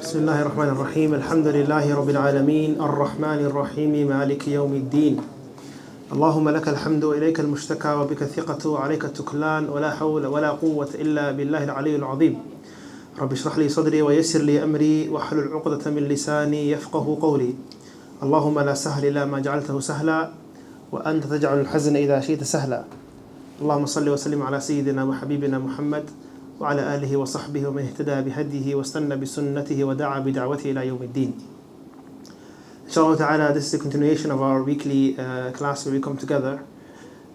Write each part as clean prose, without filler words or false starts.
بسم الله الرحمن الرحيم الحمد لله رب العالمين الرحمن الرحيم مالك يوم الدين اللهم لك الحمد وإليك المشتكى وبك الثقة وعليك التكلان ولا حول ولا قوة إلا بالله العلي العظيم رب اشرح لي صدري ويسر لي أمري واحلل عقدة من لساني يفقه قولي اللهم لا سهل إلا ما جعلته سهلا وأنت تجعل الحزن إذا شئت سهلا اللهم صل وسلم على سيدنا وحبيبنا محمد وعلى آله وصحبه ومن اهتدى بهديه واستنى بسنته ودعا بدعوته إلى يوم الدين. Inshallah ta'ala, this is the continuation of our weekly class where we come together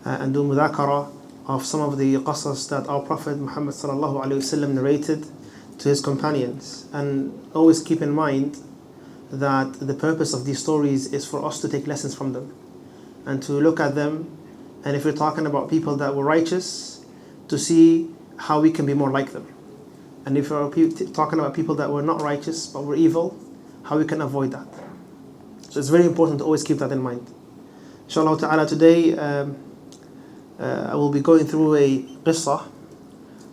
and do mudhakara of some of the qasas that our Prophet Muhammad sallallahu alayhi wasallam narrated to his companions. And always keep in mind that the purpose of these stories is for us to take lessons from them and to look at them, and if we're talking about people that were righteous, to see how we can be more like them. And if we're talking about people that were not righteous but were evil, how we can avoid that. So it's very important to always keep that in mind. Inshallah ta'ala, today I will be going through a qissa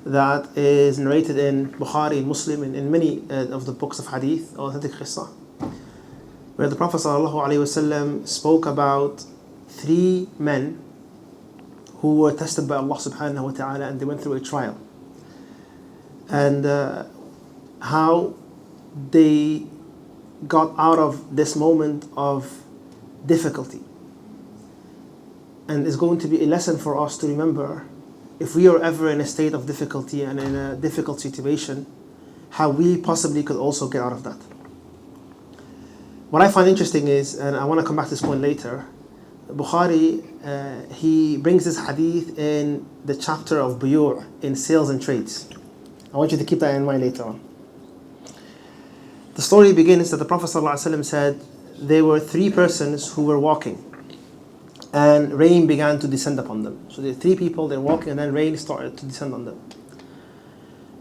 that is narrated in Bukhari and Muslim and in many of the books of hadith, authentic qissa, where the Prophet sallallahu alaihi wasallam spoke about 3 men who were tested by Allah subhanahu wa ta'ala, and they went through a trial. And how they got out of this moment of difficulty. And it's going to be a lesson for us to remember, if we are ever in a state of difficulty and in a difficult situation, how we possibly could also get out of that. What I find interesting is, and I want to come back to this point later, Bukhari, he brings this hadith in the chapter of buyu' in sales and trades. I want you to keep that in mind later on. The story begins that the Prophet ﷺ said there were 3 persons who were walking and rain began to descend upon them. So there are 3 people, they're walking, and then rain started to descend on them.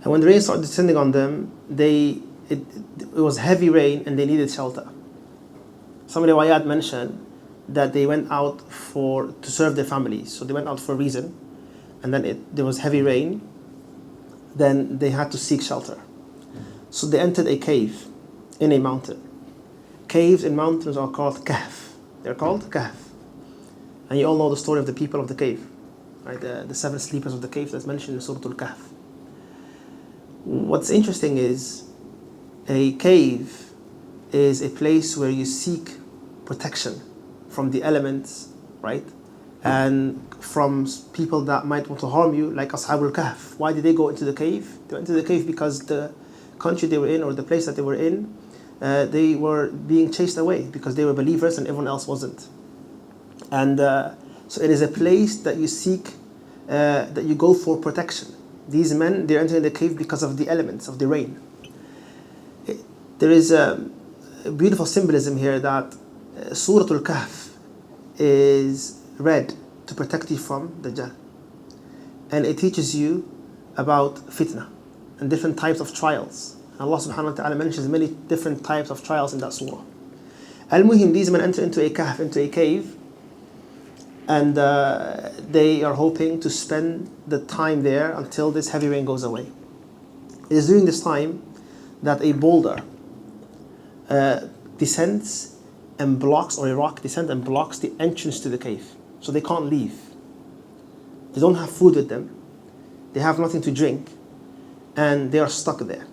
And when the rain started descending on them, it was heavy rain and they needed shelter. Some riwayat mention that they went out to serve their families. So they went out for a reason, and then there was heavy rain, then they had to seek shelter. So they entered a cave in a mountain. Caves in mountains are called kahf. They're called kahf. And you all know the story of the people of the cave, right? The 7 sleepers of the cave that's mentioned in Surah Al-Kahf. What's interesting is, a cave is a place where you seek protection from the elements, right? And from people that might want to harm you, like Ashabul Kahf. Why did they go into the cave? They went into the cave because the country they were in, or the place that they were in, they were being chased away because they were believers and everyone else wasn't. And so it is a place that you seek, that you go for protection. These men, they're entering the cave because of the elements of the rain. There is a beautiful symbolism here that Surah Al-Kahf is read to protect you from Dajjal. And it teaches you about fitna and different types of trials. Allah subhanahu wa ta'ala mentions many different types of trials in that surah. Al-Muhim, these men enter into a kahf, into a cave, and they are hoping to spend the time there until this heavy rain goes away. It is during this time that a boulder descends and blocks, or a rock descends and blocks the entrance to the cave. So they can't leave. They don't have food with them. They have nothing to drink. And they are stuck there.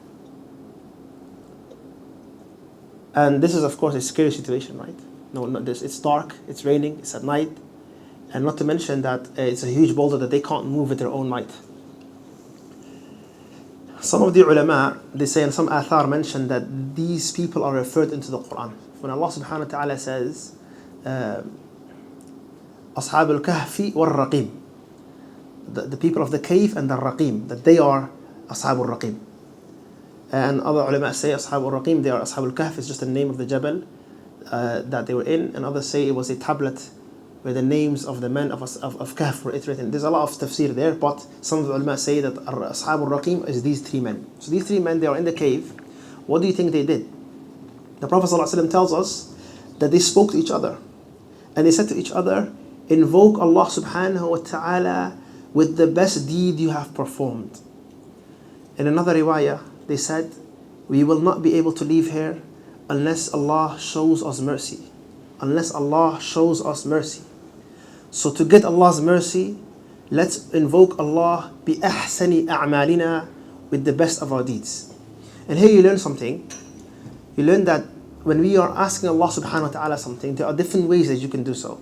And this is, of course, a scary situation, right? It's dark, it's raining, it's at night. And not to mention that it's a huge boulder that they can't move with their own might. Some of the ulama, they say, and some athar mention that these people are referred into the Quran. When Allah subhanahu wa ta'ala says, Ashab al-Kahfi wal-Raqim, the people of the cave and the Raqim, that they are Ashab al-Raqim. And other ulama say Ashab al-Raqim, they are Ashab al-Kahf, it's just the name of the Jabal that they were in. And others say it was a tablet where the names of the men of Kahf were iterated. There's a lot of tafsir there, but some of the ulama say that Ashab al-Raqim is these 3 men. So these 3 men, they are in the cave. What do you think they did? The Prophet ﷺ tells us that they spoke to each other. And they said to each other, invoke Allah subhanahu wa ta'ala with the best deed you have performed. In another riwayah, they said, we will not be able to leave here unless Allah shows us mercy. Unless Allah shows us mercy. So to get Allah's mercy, let's invoke Allah بِأَحْسَنِ أَعْمَالِنَا, with the best of our deeds. And here you learn something. You learn that when we are asking Allah subhanahu wa ta'ala something, there are different ways that you can do so.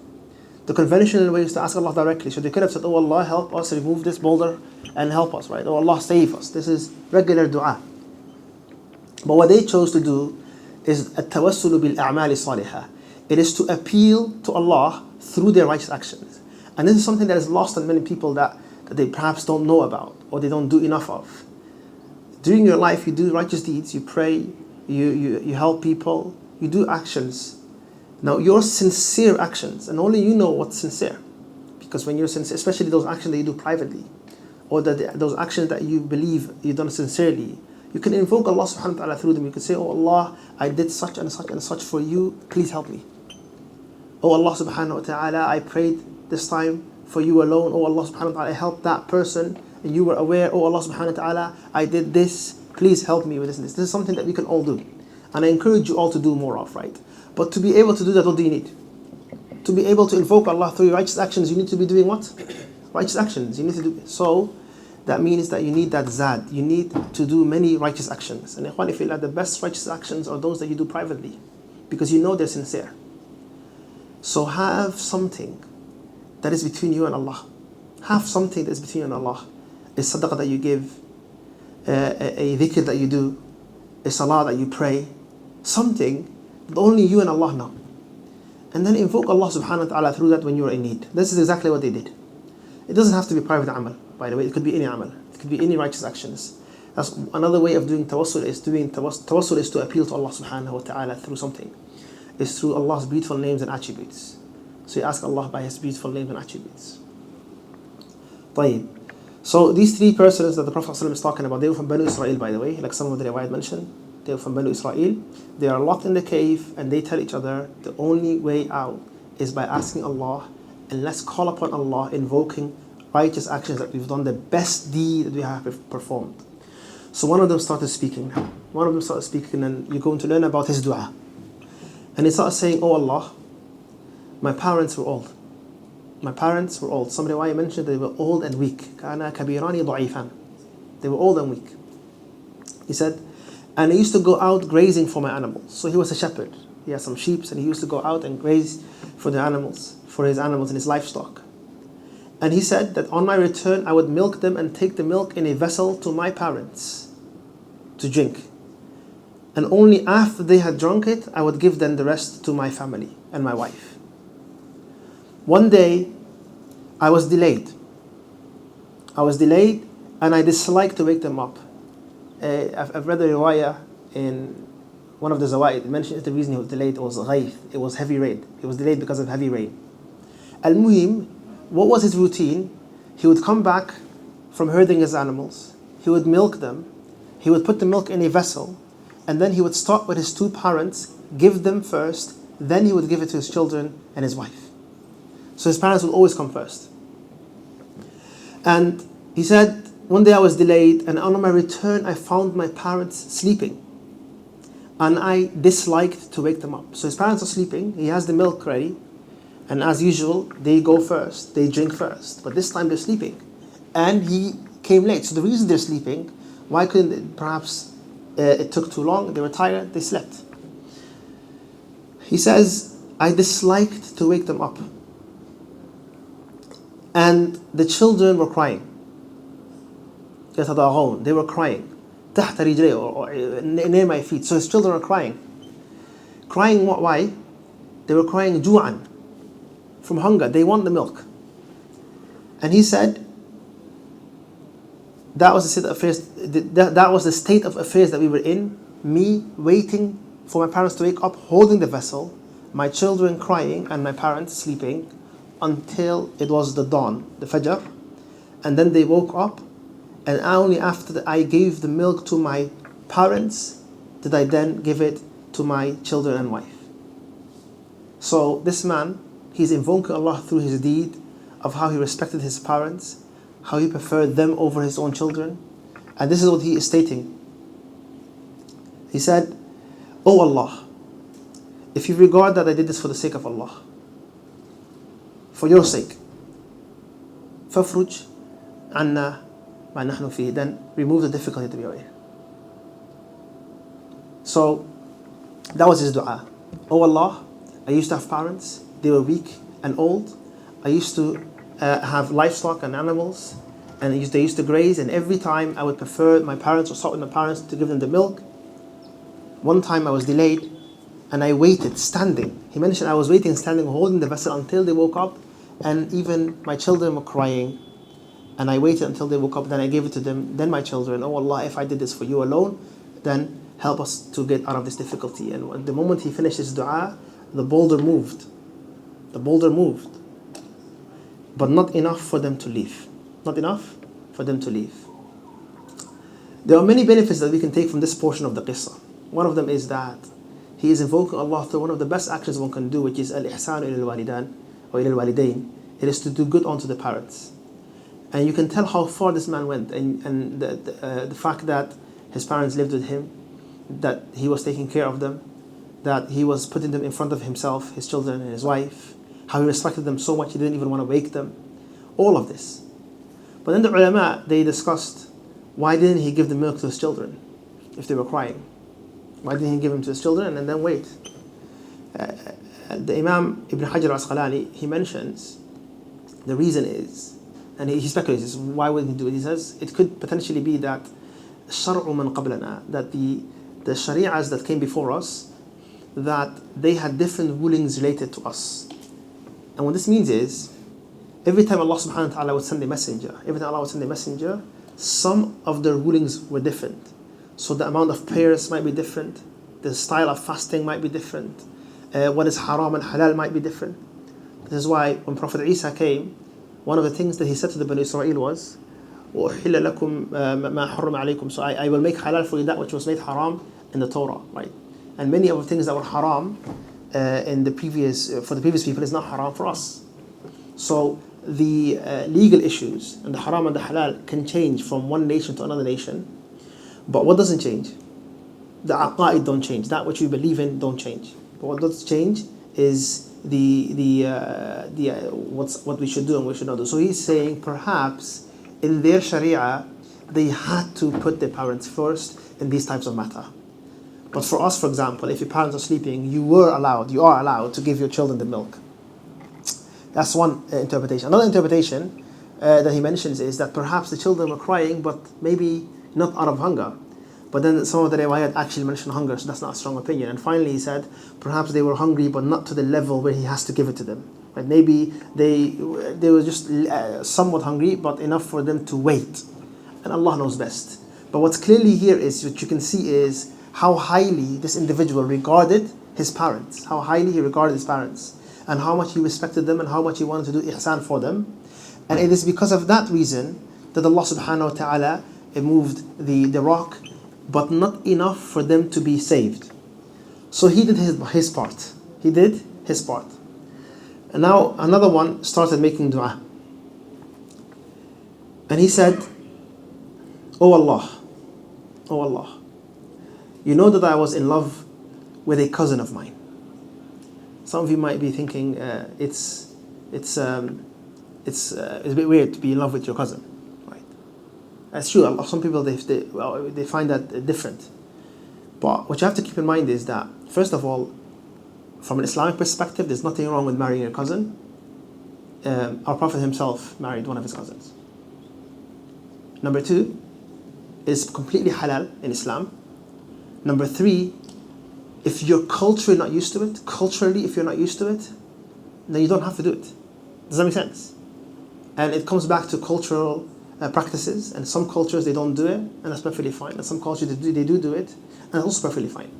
The conventional way is to ask Allah directly. So they could have said, oh Allah, help us, remove this boulder and help us, right? Oh Allah, save us. This is regular dua. But what they chose to do is التوسل بالأعمال الصالحة. It is to appeal to Allah through their righteous actions. And this is something that is lost on many people that they perhaps don't know about or they don't do enough of. During your life, you do righteous deeds, you pray, you help people, you do actions. Now, your sincere actions, and only you know what's sincere. Because when you're sincere, especially those actions that you do privately, or those actions that you believe you've done sincerely, you can invoke Allah subhanahu wa ta'ala through them. You can say, oh Allah, I did such and such and such for you, please help me. Oh Allah subhanahu wa ta'ala, I prayed this time for you alone. Oh Allah subhanahu wa ta'ala, I helped that person and you were aware. Oh Allah subhanahu wa ta'ala, I did this, please help me with this and this. This is something that we can all do. And I encourage you all to do more of, right? But to be able to do that, what do you need? To be able to invoke Allah through your righteous actions, you need to be doing what? Righteous actions. You need to do. So that means that you need that zad. You need to do many righteous actions. And ikhwan, if you like, the best righteous actions are those that you do privately, because you know they're sincere. So have something that is between you and Allah. Have something that is between you and Allah. A sadaqah that you give, a dhikr that you do, a salah that you pray, something that only you and Allah know. And then invoke Allah subhanahu wa ta'ala through that when you are in need. This is exactly what they did. It doesn't have to be private amal, by the way. It could be any amal. It could be any righteous actions. That's another way of doing tawassul is tawassul is to appeal to Allah subhanahu wa ta'ala through something. It's through Allah's beautiful names and attributes. So you ask Allah by His beautiful names and attributes. طيب. So these three persons that the Prophet ﷺ is talking about, they were from Banu Israel, by the way, like some of the riwayat mentioned. They were from Banu Israel. They are locked in the cave and they tell each other the only way out is by asking Allah, and let's call upon Allah, invoking righteous actions that we've done, the best deed that we have performed. So one of them started speaking now. One of them started speaking, and you're going to learn about his dua. And he started saying, oh Allah, my parents were old. My parents were old. Some riwayah mentioned they were old and weak. كَانَا كَبِيرَانِ ضَعِيفًا. They were old and weak. He said, and I used to go out grazing for my animals. So he was a shepherd. He had some sheep, and he used to go out and graze for the animals, for his animals and his livestock. And he said that on my return, I would milk them and take the milk in a vessel to my parents to drink. And only after they had drunk it, I would give them the rest to my family and my wife. One day, I was delayed. And I disliked to wake them up. I've read a riwayah in one of the Zawaid. It mentions the reason he was delayed was ghayth. It was heavy rain. He was delayed because of heavy rain. Al-Muhim, what was his routine? He would come back from herding his animals. He would milk them. He would put the milk in a vessel. And then he would start with his two parents, give them first. Then he would give it to his children and his wife. So his parents would always come first. And he said, one day I was delayed, and on my return I found my parents sleeping. And I disliked to wake them up. So his parents are sleeping, he has the milk ready, and as usual, they go first, they drink first. But this time they're sleeping. And he came late. So the reason they're sleeping, why couldn't they, perhaps it took too long, they were tired, they slept. He says, I disliked to wake them up. And the children were crying. They were crying. تحت رجلي, or near my feet. So his children are crying. Crying why? They were crying جوعا, from hunger. They want the milk. And he said, that was the state of affairs. That was the state of affairs that we were in. Me waiting for my parents to wake up, holding the vessel, my children crying, and my parents sleeping, until it was the dawn, the Fajr. And then they woke up, and only after I gave the milk to my parents did I then give it to my children and wife. So this man, he's invoking Allah through his deed of how he respected his parents, how he preferred them over his own children. And this is what he is stating. He said, "O Allah, if you regard that I did this for the sake of Allah, for your sake, فَافْرُجْ عَنَّا مَا نَحْنُ فِيهِ," then remove the difficulty that we are in. So that was his dua. "Oh Allah, I used to have parents, they were weak and old. I used to have livestock and animals, and they used to graze, and every time I would prefer my parents or sought with my parents to give them the milk. One time I was delayed, and I waited standing." He mentioned, "I was waiting standing, holding the vessel until they woke up, and even my children were crying, and I waited until they woke up, then I gave it to them, then my children. Oh Allah, if I did this for you alone, then help us to get out of this difficulty." And the moment he finished his dua, the boulder moved. The boulder moved. But not enough for them to leave. Not enough for them to leave. There are many benefits that we can take from this portion of the qissa. One of them is that he is invoking Allah through one of the best actions one can do, which is al-ihsan ila al-walidan or ila al-walidain. It is to do good unto the parents. And you can tell how far this man went, and the fact that his parents lived with him, that he was taking care of them, that he was putting them in front of himself, his children and his wife, how he respected them so much he didn't even want to wake them. All of this. But then the ulama, they discussed, why didn't he give the milk to his children if they were crying? Why didn't he give them to his children and then wait? The Imam Ibn Hajar al-Asqalani, he mentions the reason is, and he speculates, why wouldn't he do it? He says it could potentially be that shar'u man qablana, that the shari'as that came before us, that they had different rulings related to us. And what this means is, every time Allah subhanahu wa ta'ala would send a messenger, some of the rulings were different. So the amount of prayers might be different, the style of fasting might be different, what is haram and halal might be different. This is why when Prophet Isa came, one of the things that he said to the Bani Israel was, وَأُحِلَّ لَكُمْ مَا حُرِّمَ عَلَيْكُمْ. So I will make halal for you that which was made haram in the Torah, right? And many of the things that were haram for the previous people is not haram for us. So the legal issues and the haram and the halal can change from one nation to another nation. But what doesn't change? The aqa'id don't change. That which we believe in don't change. But what does change is what we should do and what we should not do. So he's saying perhaps in their sharia they had to put their parents first in these types of matter. But for us, for example, if your parents are sleeping, you are allowed to give your children the milk. That's one interpretation. Another interpretation that he mentions is that perhaps the children were crying, but maybe not out of hunger. But then some of the riwayat actually mention hunger, so that's not a strong opinion. And finally he said, perhaps they were hungry, but not to the level where he has to give it to them. Right? Maybe they were just somewhat hungry, but enough for them to wait. And Allah knows best. But what's clearly here is, what you can see is, how highly this individual regarded his parents, and how much he respected them, and how much he wanted to do ihsan for them. And it is because of that reason that Allah subhanahu wa ta'ala moved the rock, but not enough for them to be saved. So he did his part. And now another one started making dua. And he said, "Oh Allah, you know that I was in love with a cousin of mine." Some of you might be thinking it's a bit weird to be in love with your cousin, right? That's true. Some people they find that different. But what you have to keep in mind is that, first of all, from an Islamic perspective, there's nothing wrong with marrying a cousin. Our Prophet himself married one of his cousins. Number two, it's completely halal in Islam. Number three, if you're culturally not used to it, then you don't have to do it. Does that make sense? And it comes back to cultural practices, and some cultures they don't do it, and that's perfectly fine. And some cultures they do it, and that's also perfectly fine.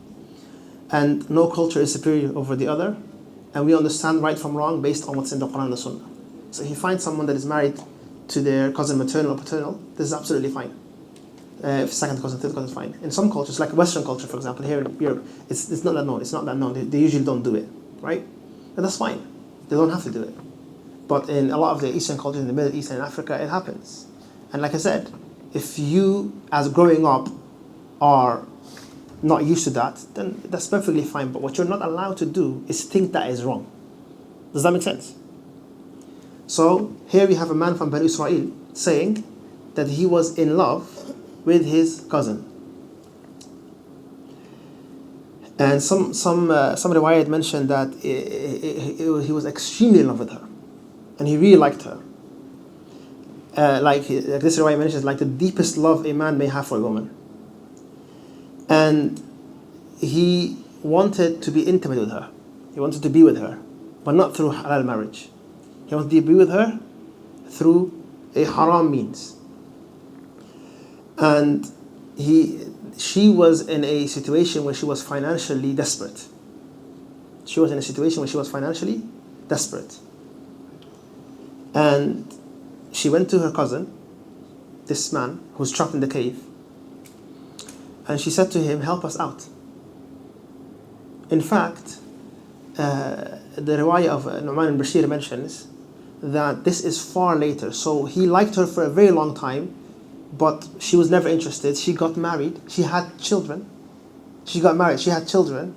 And no culture is superior over the other, and we understand right from wrong based on what's in the Quran and the Sunnah. So if you find someone that is married to their cousin maternal or paternal, this is absolutely fine. If second cousin, third cousin is fine. In some cultures, like Western culture, for example, here in Europe, it's not that known. They usually don't do it, right? And that's fine. They don't have to do it. But in a lot of the Eastern cultures, in the Middle East and Africa, it happens. And like I said, if you, as growing up, are not used to that, then that's perfectly fine. But what you're not allowed to do is think that is wrong. Does that make sense? So here we have a man from Banu Israel saying that he was in love with his cousin. And some riwayat mentioned that he was extremely in love with her, and he really liked her. Like this riwayat mentions, like the deepest love a man may have for a woman. And he wanted to be intimate with her. He wanted to be with her, but not through halal marriage. He wanted to be with her through a haram means. And she was in a situation where she was financially desperate. She was in a situation where she was financially desperate. And she went to her cousin, this man who's trapped in the cave, and she said to him, help us out. In fact, the riwayah of Nu'man ibn Bashir mentions that this is far later. So he liked her for a very long time, but she was never interested. She got married. She had children. She got married. She had children.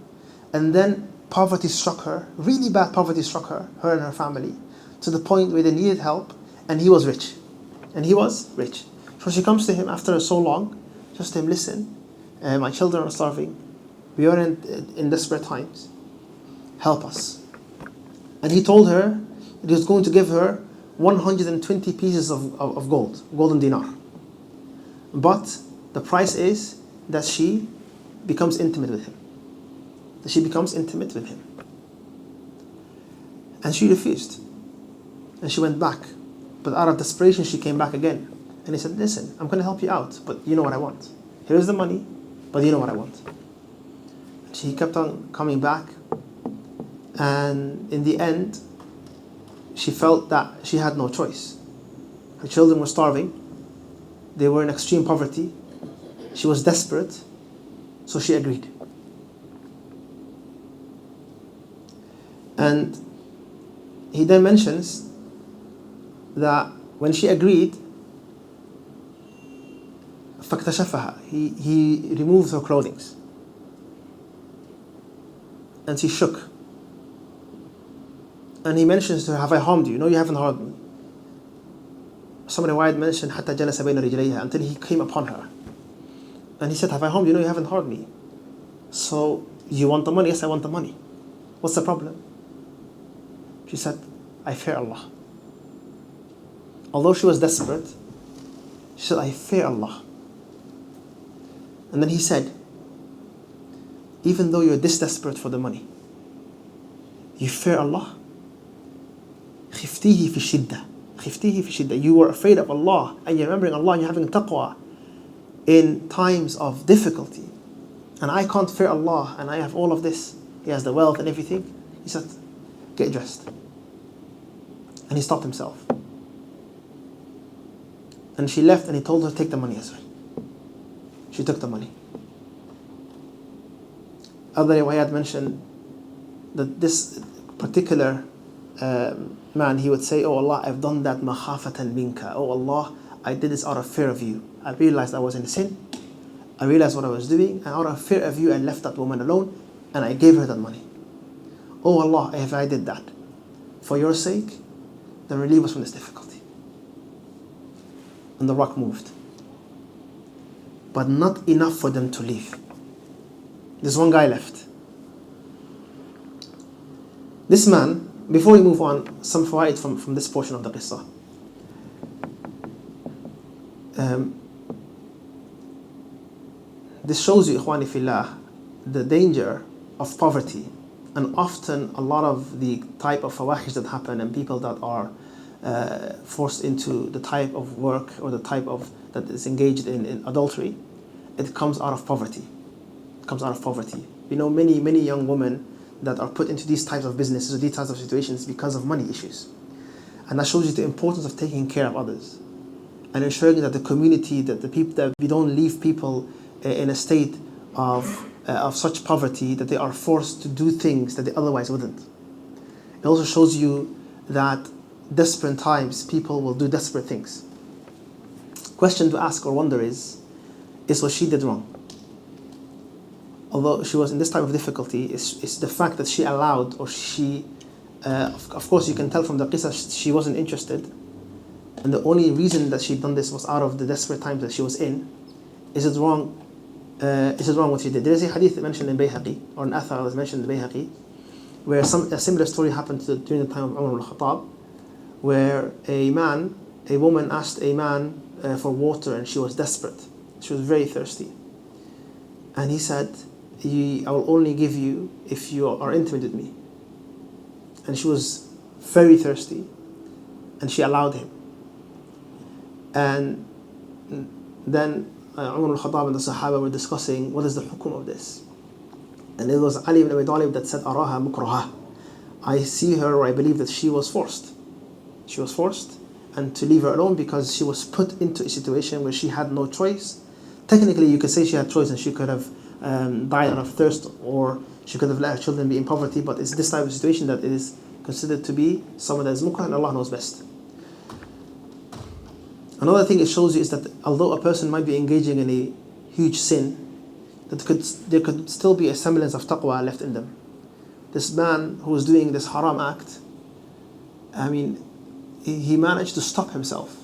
And then poverty struck her. Really bad poverty struck her and her family, to the point where they needed help, and he was rich. So she comes to him after so long, just to him, listen, my children are starving. We are in desperate times. Help us. And he told her that he was going to give her 120 pieces of gold, golden dinar. But the price is that she becomes intimate with him. And she refused. And she went back. But out of desperation, she came back again. And he said, listen, I'm going to help you out, but you know what I want. Here's the money, but you know what I want. And she kept on coming back. And in the end, she felt that she had no choice. Her children were starving. They were in extreme poverty. She was desperate. So she agreed. And he then mentions that when she agreed, فَاكْتَشَفَهَا, he removed her clothing. And she shook. And he mentions to her, have I harmed you? No, you haven't harmed me. Some riwayat mentioned حَتَّى جَلَسَ بَيْنَ رِجْلَيْهَا, until he came upon her. And he said, have I harmed you? No, you haven't harmed me. So, you want the money? Yes, I want the money. What's the problem? She said, I fear Allah. Although she was desperate, she said, I fear Allah. And then he said, even though you're this desperate for the money, you fear Allah. خِفْتِيهِ فِي الشِّدَّةِ. You were afraid of Allah, and you're remembering Allah, and you're having taqwa in times of difficulty. And I can't fear Allah, and I have all of this. He has the wealth and everything. He said, get dressed. And he stopped himself. And she left, and he told her, take the money as well. She took the money. Other riwayat mentioned that this particular man, he would say, oh Allah, I've done that makhafatan minka. Oh Allah, I did this out of fear of you. I realized I was in sin. I realized what I was doing, and out of fear of you, I left that woman alone, and I gave her that money. Oh Allah, if I did that for your sake, then relieve us from this difficulty. And the rock moved. But not enough for them to leave. This one guy left. This man, before we move on, some fawaid from this portion of the qissa. This shows you, ikhwani fillah, the danger of poverty. And often a lot of the type of fawahish that happen, and people that are forced into the type of work or the type of that is engaged in adultery, it comes out of poverty. We know many young women that are put into these types of businesses or these types of situations because of money issues. And that shows you the importance of taking care of others and ensuring that the community, that the people, that we don't leave people in a state of such poverty that they are forced to do things that they otherwise wouldn't. It also shows you that desperate times people will do desperate things. Question to ask or wonder is what she did wrong? although she was in this type of difficulty, is the fact that she allowed, or she, of course you can tell from the qissa, she wasn't interested. And the only reason that she'd done this was out of the desperate times that she was in. Is it wrong? Is it wrong what she did? There is a hadith mentioned in Bayhaqi, or an athar that's mentioned in Bayhaqi, where a similar story happened during the time of Umar al-Khattab, where a woman asked a man for water, and she was desperate. She was very thirsty. And he said, I will only give you if you are intimate with me. And she was very thirsty, and she allowed him. And then Umar al-Khattab and the Sahaba were discussing what is the hukum of this. And it was Ali ibn Abi Talib that said, Araha mukraha. I see her, or I believe that she was forced. She was forced, and to leave her alone because she was put into a situation where she had no choice. Technically, you could say she had choice and she could have died out of thirst, or she could have let her children be in poverty, but it's this type of situation that is considered to be someone that is mukrah, and Allah knows best. Another thing it shows you is that although a person might be engaging in a huge sin, that there could still be a semblance of taqwa left in them. This man who was doing this haram act, he managed to stop himself.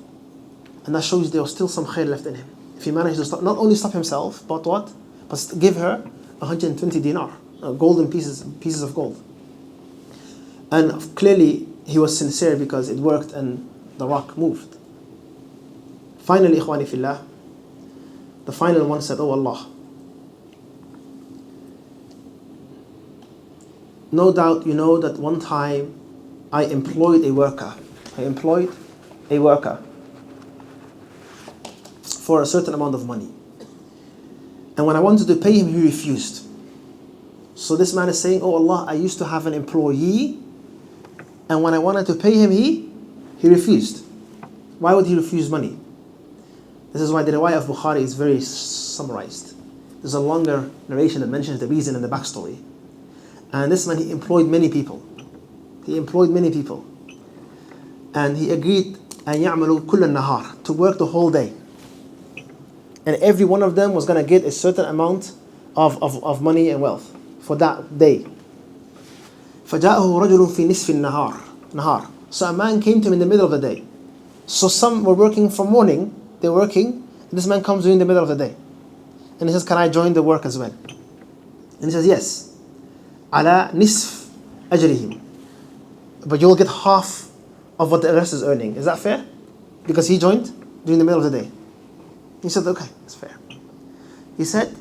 And that shows there was still some khair left in him. If he managed to not only stop himself, but what? But give her 120 dinar, golden pieces of gold. And clearly he was sincere because it worked and the rock moved. Finally, ikhwani fillah, the final one said, Oh Allah, no doubt you know that one time I employed a worker for a certain amount of money. And when I wanted to pay him, he refused. So this man is saying, Oh Allah, I used to have an employee, and when I wanted to pay him, he refused. Why would he refuse money? This is why the riwayah of Bukhari is very summarized. There's a longer narration that mentions the reason and the backstory. And this man, he employed many people. And he agreed أن يعملوا كل النهار, to work the whole day. And every one of them was going to get a certain amount of money and wealth for that day. فجاءه رجل في نصف النهار. So a man came to him in the middle of the day. So some were working from morning, they're working, and this man comes during the middle of the day. And he says, can I join the work as well? And he says, yes. على نصف أجرهم. But you'll get half of what the rest is earning. Is that fair? Because he joined during the middle of the day. He said, okay, that's fair. He said,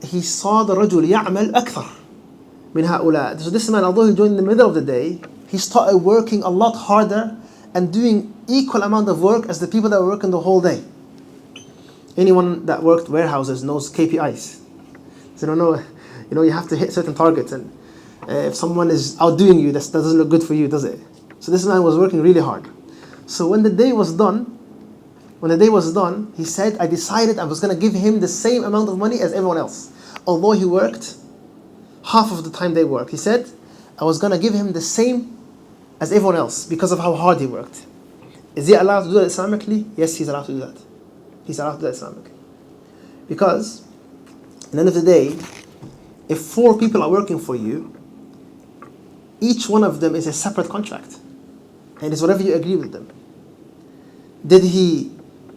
he saw the رجل يعمل أكثر من هؤلاء. So this man, although he joined in the middle of the day, he started working a lot harder and doing equal amount of work as the people that were working the whole day. Anyone that worked warehouses knows KPIs. So you have to hit certain targets, and if someone is outdoing you, that doesn't look good for you, does it? So this man was working really hard. So when the day was done, he said, I decided I was going to give him the same amount of money as everyone else. Although he worked half of the time they worked, he said, I was going to give him the same as everyone else because of how hard he worked. Is he allowed to do that Islamically? Yes, he's allowed to do that. He's allowed to do that Islamically. Because, at the end of the day, if 4 people are working for you, each one of them is a separate contract. And it's whatever you agree with them. Did he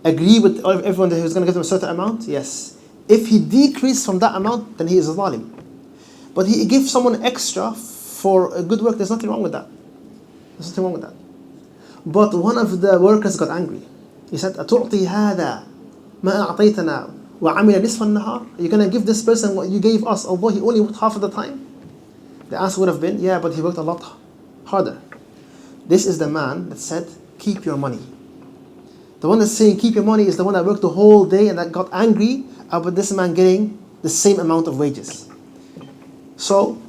agree with everyone that he was going to give them a certain amount? Yes. If he decreased from that amount, then he is a zalim. But he gives someone extra for a good work, there's nothing wrong with that. There's nothing wrong with that. But one of the workers got angry. He said, أتعطي هذا ما أعطيتنا وعمل نصف النهار? Are you going to give this person what you gave us, although he only worked half of the time? The answer would have been, yeah, but he worked a lot harder. This is the man that said, keep your money. The one that's saying keep your money is the one that worked the whole day and that got angry about this man getting the same amount of wages. So,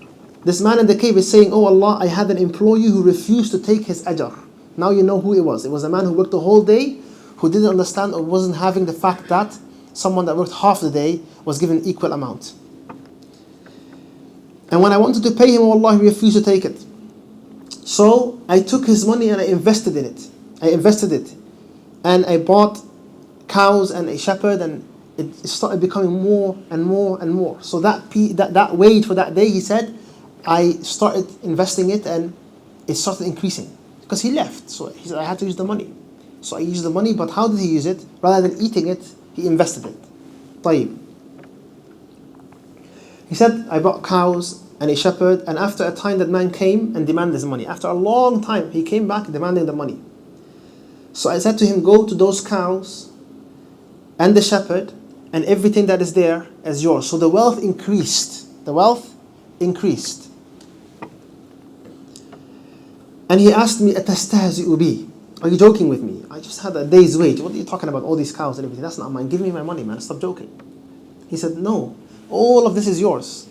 this man in the cave is saying, oh Allah, I had an employee who refused to take his ajr. Now you know who it was. It was a man who worked the whole day, who didn't understand or wasn't having the fact that someone that worked half the day was given equal amount. And when I wanted to pay him, oh Allah, he refused to take it. So I took his money and I invested in it. And I bought cows and a shepherd and it started becoming more and more and more. So that wage for that day, he said, I started investing it and it started increasing. Because he left, so he said, I had to use the money. So I used the money, but how did he use it? Rather than eating it, he invested it. طيب. He said, I bought cows and a shepherd, and after a time that man came and demanded his money. After a long time, he came back demanding the money. So I said to him, go to those cows and the shepherd, and everything that is there is yours. So the wealth increased. The wealth increased. And he asked me, أَتَسْتَهْزِئُ بِي? Are you joking with me? I just had a day's wage. What are you talking about? All these cows and everything. That's not mine. Give me my money, man. Stop joking. He said, no. All of this is yours.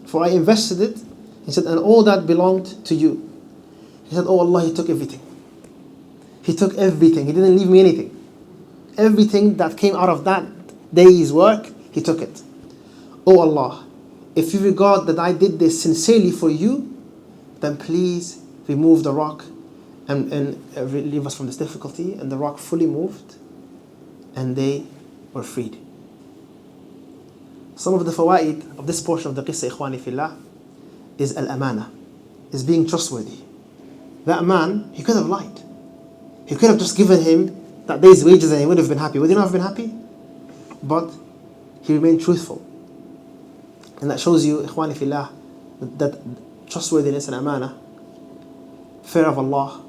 For I invested it. He said, and all that belonged to you. He said, oh Allah, he took everything. He took everything. He didn't leave me anything. Everything that came out of that day's work, he took it. Oh Allah, if you regard that I did this sincerely for you, then please remove the rock and relieve us from this difficulty. And the rock fully moved and they were freed. Some of the fawaid of this portion of the qissa, ikhwani fillah, is al-amana, is being trustworthy. That man, he could have lied. He could have just given him that day's wages and he would have been happy. Would he not have been happy? But he remained truthful. And that shows you, ikhwani fillah, that trustworthiness and amana, fear of Allah,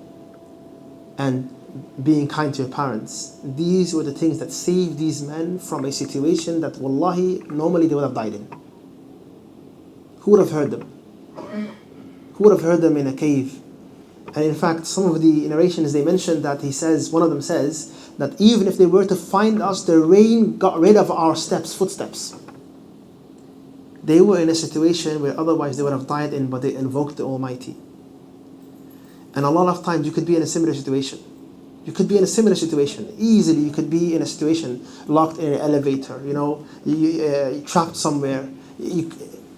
and being kind to your parents, these were the things that saved these men from a situation that wallahi normally they would have died in. Who would have heard them? Who would have heard them in a cave? And in fact, some of the narrations, they mentioned that he says, one of them says, that even if they were to find us, the rain got rid of our footsteps. They were in a situation where otherwise they would have died in, but they invoked the Almighty. And a lot of times you could be in a similar situation. You could be in a similar situation. Easily you could be in a situation locked in an elevator, you trapped somewhere. You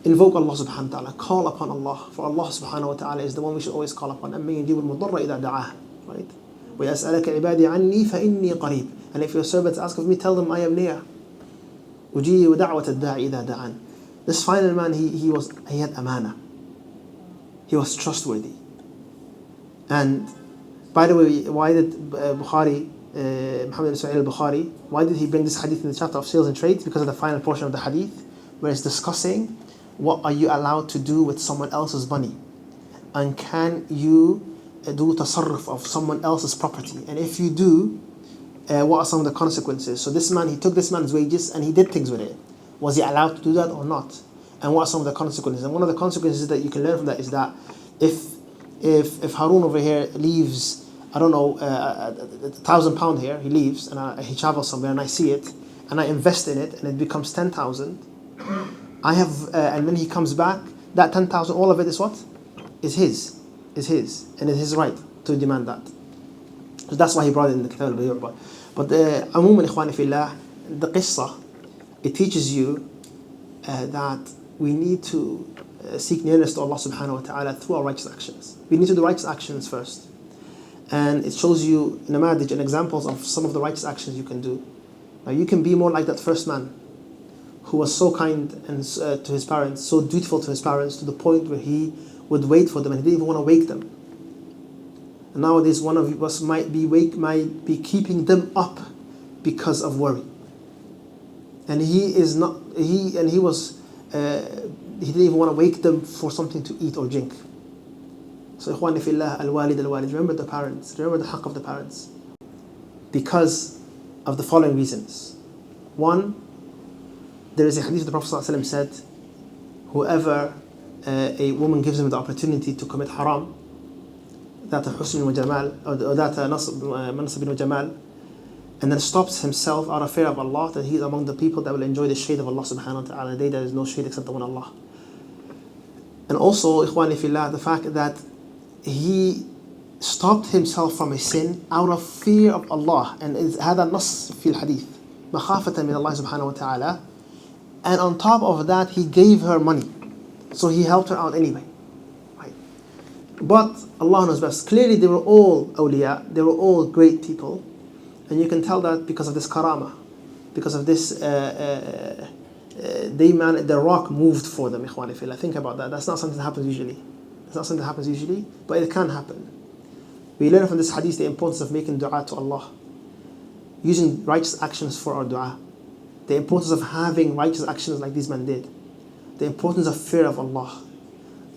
invoke Allah subhanahu wa ta'ala. Call upon Allah. For Allah subhanahu wa ta'ala is the one we should always call upon. أَمَّن يُجِيبُ الْمُضَّرَّ إِذَا دَعَاهُ. Right? وَيَسْأَلَكَ عِبَادِي عَنِّي فَإِنِّي قَرِيبٌ. And if your servants ask of me, tell them I am near. أُجِيبُ دَعْوَةَ الدَّاعِ إِذَا دَعَانِ. This final man, he had amana. He was trustworthy. And by the way, why did Bukhari, Muhammad ibn Ismail al-Bukhari, why did he bring this hadith in the chapter of sales and trade? Because of the final portion of the hadith, where it's discussing what are you allowed to do with someone else's money, and can you do tasarruf of someone else's property, and if you do, what are some of the consequences? So this man, he took this man's wages and he did things with it. Was he allowed to do that or not? And what are some of the consequences? And one of the consequences that you can learn from that is that if Harun over here leaves, I don't know, £1,000 here, he leaves and he travels somewhere and I see it and I invest in it and it becomes 10,000, I have, and when he comes back, that 10,000, all of it is what? Is his, and it's his right to demand that. So that's why he brought it in the Kitab al-Bayur. But Amuman Ikhwani Fillah, the qissa, it teaches you that we need to seek nearness to Allah subhanahu wa ta'ala through our righteous actions. We need to do righteous actions first. And it shows you namadij and examples of some of the righteous actions you can do. Now you can be more like that first man who was so kind and to his parents, so dutiful to his parents, to the point where he would wait for them and he didn't even want to wake them. And nowadays one of us might be keeping them up because of worry. And he didn't even want to wake them for something to eat or drink. So ikhwani fillah, al-walid, remember the parents, remember the haqq of the parents. Because of the following reasons. One, there is a hadith the Prophet ﷺ said, whoever a woman gives him the opportunity to commit haram, that husn wa jamal, or that mansab wa jamal, and then stops himself out of fear of Allah, that he is among the people that will enjoy the shade of Allah subhanahu wa ta'ala, the day there is no shade except the one Allah. And also, ikhwani fillah, the fact that he stopped himself from a sin out of fear of Allah, and هذا النص في الحديث مخافة من الله سبحانه وتعالى. And on top of that, he gave her money, so he helped her out anyway. Right? But Allah knows best. Clearly, they were all awliya, they were all great people, and you can tell that because of this karama. because of this, the rock moved for them, ikhwan fillah. Think about that. That's not something that happens usually. It's not something that happens usually, but it can happen. We learn from this hadith the importance of making dua to Allah, using righteous actions for our dua, the importance of having righteous actions like these men did, the importance of fear of Allah,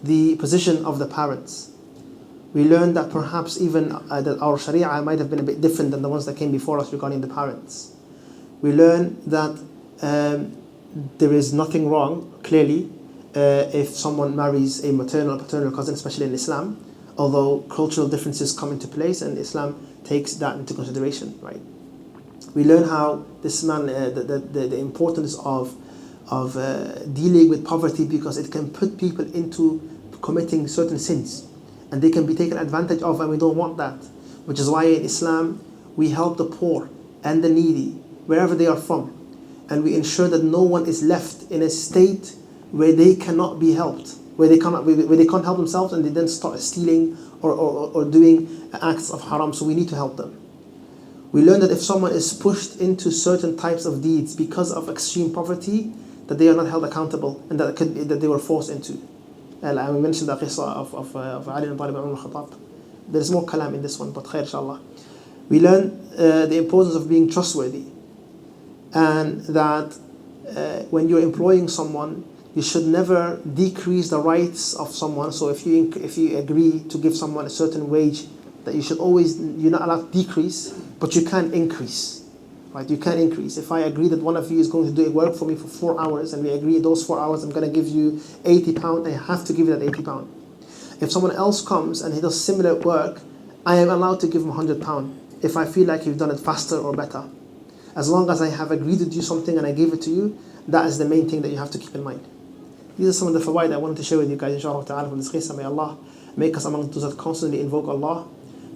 the position of the parents. We learned that perhaps even that our sharia might have been a bit different than the ones that came before us regarding the parents. We learn that there is nothing wrong, clearly, if someone marries a maternal or paternal cousin, especially in Islam, although cultural differences come into place and Islam takes that into consideration, right? We learn how this man, the importance of dealing with poverty, because it can put people into committing certain sins and they can be taken advantage of, and we don't want that. Which is why in Islam we help the poor and the needy wherever they are from, and we ensure that no one is left in a state where they cannot be helped, where they can't help themselves and they then start stealing or doing acts of haram. So we need to help them. We learn that if someone is pushed into certain types of deeds because of extreme poverty, that they are not held accountable and that they were forced into. We mentioned the qissa of Ali ibn Talib ibn al-Khattab. There is more kalam in this one, but khair inshallah. We learn the importance of being trustworthy, and that when you're employing someone, you should never decrease the rights of someone. So if you agree to give someone a certain wage, that you're not allowed to decrease, but you can increase. Right? You can increase. If I agree that one of you is going to do work for me for 4 hours, and we agree those 4 hours I'm going to give you £80, I have to give you that £80. If someone else comes and he does similar work, I am allowed to give him £100 if I feel like you've done it faster or better. As long as I have agreed to do something and I gave it to you, that is the main thing that you have to keep in mind. These are some of the fawaid I wanted to share with you guys, inshallah ta'ala, from this qissa. May Allah make us among those that constantly invoke Allah.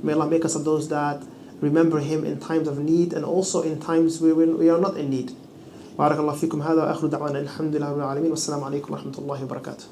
May Allah make us of those that remember Him in times of need and also in times where we are not in need. بارك الله فيكم. هذا آخر دعوانا الحمد لله رب العالمين والسلام عليكم ورحمة الله وبركاته.